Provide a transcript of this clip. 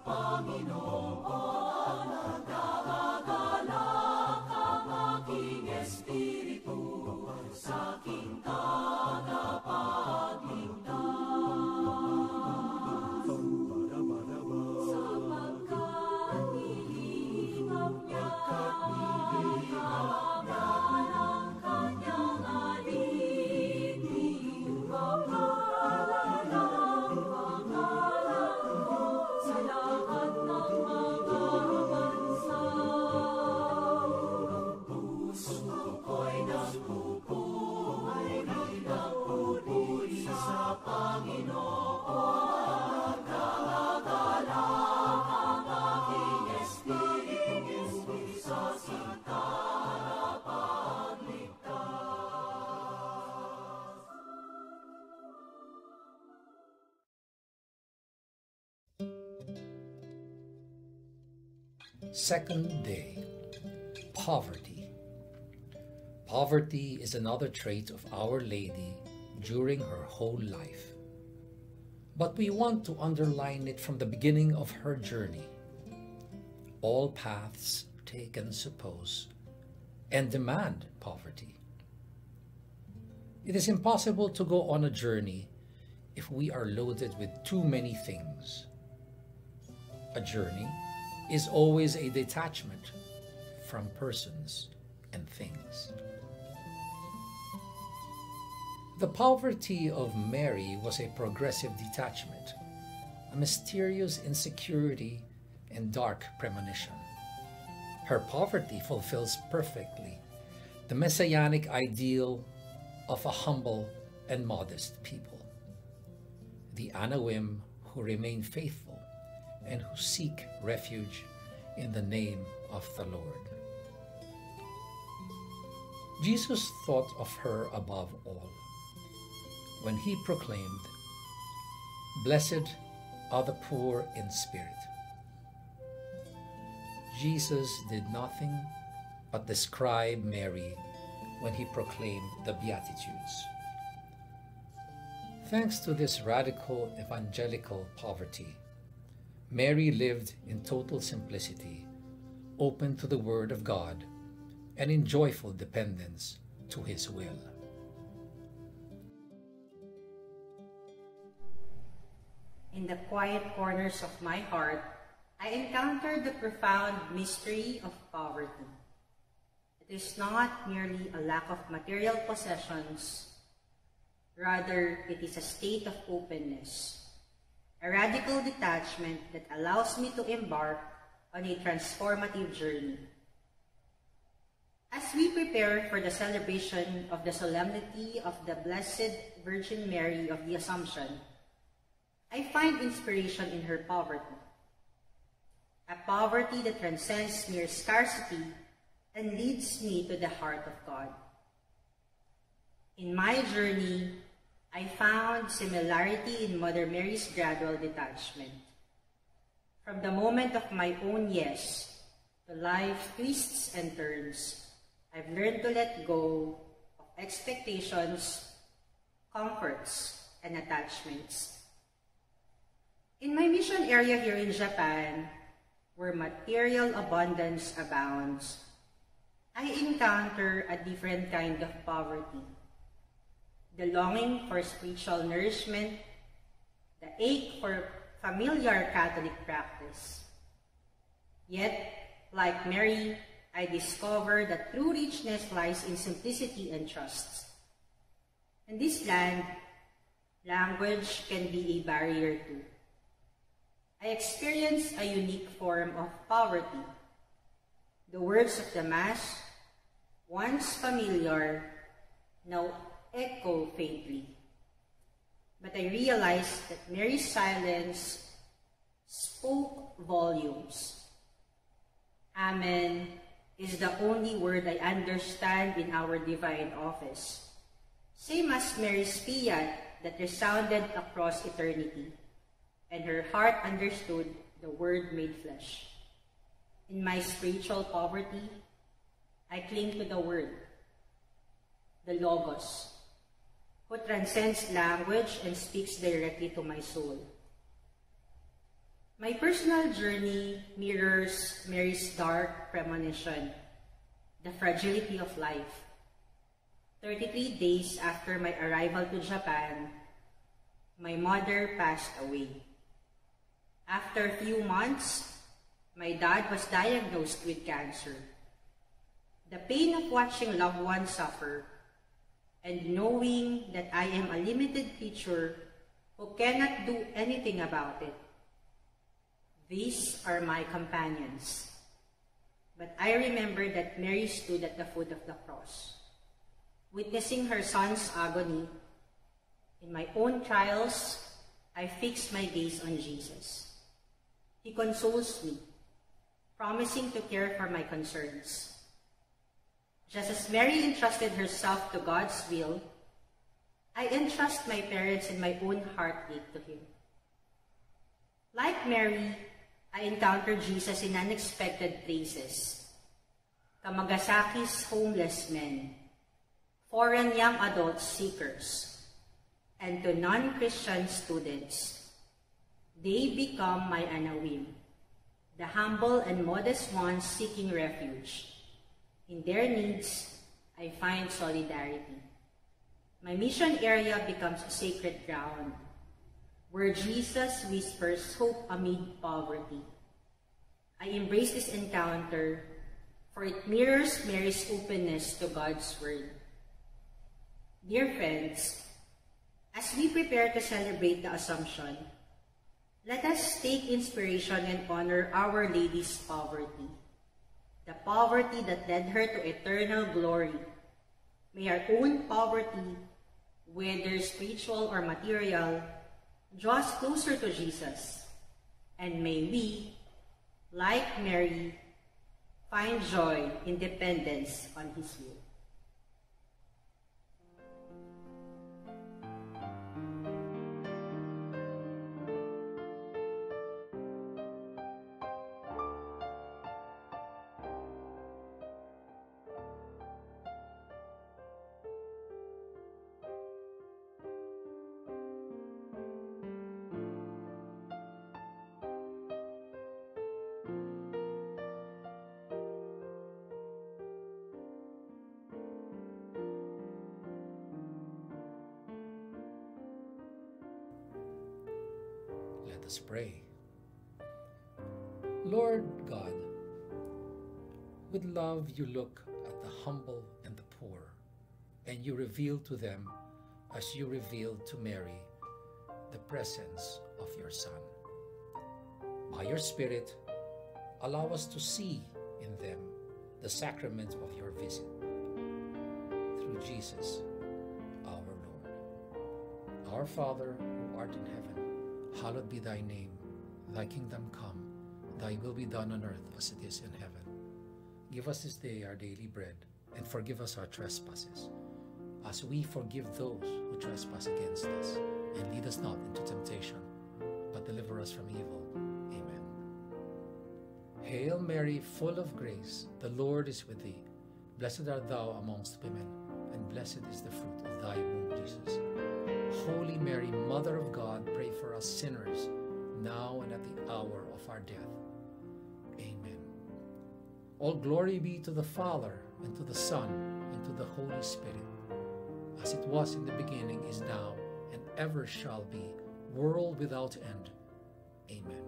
Panginoon, nagagalak ang aking espiritu sa aking tagapagligtas. Sapagkat nilingap niya ang kanyang alipin, mapalalang pangalan ko sa lahat ng mga bansa. Ang puso ko'y nagpupuri sa Panginoon, nagagalak ang aking espiritu sa aking tagapagligtas. Second day, poverty. Poverty is another trait of Our Lady during her whole life. But we want to underline it from the beginning of her journey. All paths taken suppose and demand poverty. It is impossible to go on a journey if we are loaded with too many things. A journey is always a detachment from persons and things. The poverty of Mary was a progressive detachment, a mysterious insecurity and dark premonition. Her poverty fulfills perfectly the messianic ideal of a humble and modest people, the Anawim who remain faithful and who seek refuge in the name of the Lord. Jesus thought of her above all when he proclaimed, "Blessed are the poor in spirit." Jesus did nothing but describe Mary when he proclaimed the Beatitudes. Thanks to this radical evangelical poverty, Mary lived in total simplicity, open to the Word of God, and in joyful dependence to His will. In the quiet corners of my heart, I encountered the profound mystery of poverty. It is not merely a lack of material possessions, rather it is a state of openness, a radical detachment that allows me to embark on a transformative journey. As we prepare for the celebration of the solemnity of the Blessed Virgin Mary of the Assumption, I find inspiration in her poverty, a poverty that transcends mere scarcity and leads me to the heart of God. In my journey, I found similarity in Mother Mary's gradual detachment. From the moment of my own yes to life's twists and turns, I've learned to let go of expectations, comforts, and attachments. In my mission area here in Japan, where material abundance abounds, I encounter a different kind of poverty. The longing for spiritual nourishment, the ache for familiar Catholic practice. Yet, like Mary, I discover that true richness lies in simplicity and trust. In this land, language can be a barrier too. I experience a unique form of poverty. The words of the Mass, once familiar, now echo faintly. But I realized that Mary's silence spoke volumes. Amen is the only word I understand in our divine office, same as Mary's fiat that resounded across eternity, and her heart understood the Word made flesh. In my spiritual poverty, I cling to the Word, the Logos, who transcends language and speaks directly to my soul. My personal journey mirrors Mary's dark premonition, the fragility of life. 33 days after my arrival to Japan, my mother passed away. After a few months, my dad was diagnosed with cancer. The pain of watching loved ones suffer and knowing that I am a limited creature who cannot do anything about it. These are my companions. But I remember that Mary stood at the foot of the cross, witnessing her son's agony. In my own trials, I fix my gaze on Jesus. He consoles me, promising to care for my concerns. Just as Mary entrusted herself to God's will, I entrust my parents and my own heartbeat to Him. Like Mary, I encountered Jesus in unexpected places. Kamagasaki's homeless men, foreign young adult seekers, and to non-Christian students. They become my anawim, the humble and modest ones seeking refuge. In their needs, I find solidarity. My mission area becomes a sacred ground, where Jesus whispers hope amid poverty. I embrace this encounter, for it mirrors Mary's openness to God's Word. Dear friends, as we prepare to celebrate the Assumption, let us take inspiration and honor Our Lady's poverty, the poverty that led her to eternal glory. May our own poverty, whether spiritual or material, draw us closer to Jesus, and may we, like Mary, find joy in dependence on His will. Let us pray. Lord God, with love you look at the humble and the poor, and you reveal to them, as you revealed to Mary, the presence of your Son. By your Spirit, allow us to see in them the sacrament of your visit. Through Jesus, our Lord. Our Father, who art in heaven, hallowed be thy name. Thy kingdom come, thy will be done on earth as it is in heaven. Give us this day our daily bread, and forgive us our trespasses, as we forgive those who trespass against us. And lead us not into temptation, but deliver us from evil. Amen. Hail Mary, full of grace, the Lord is with thee. Blessed art thou amongst women, and blessed is the fruit of thy womb, Jesus. Holy Mary, Mother of God, pray for us sinners, now and at the hour of our death. Amen. All glory be to the Father, and to the Son, and to the Holy Spirit, as it was in the beginning, is now, and ever shall be, world without end. Amen.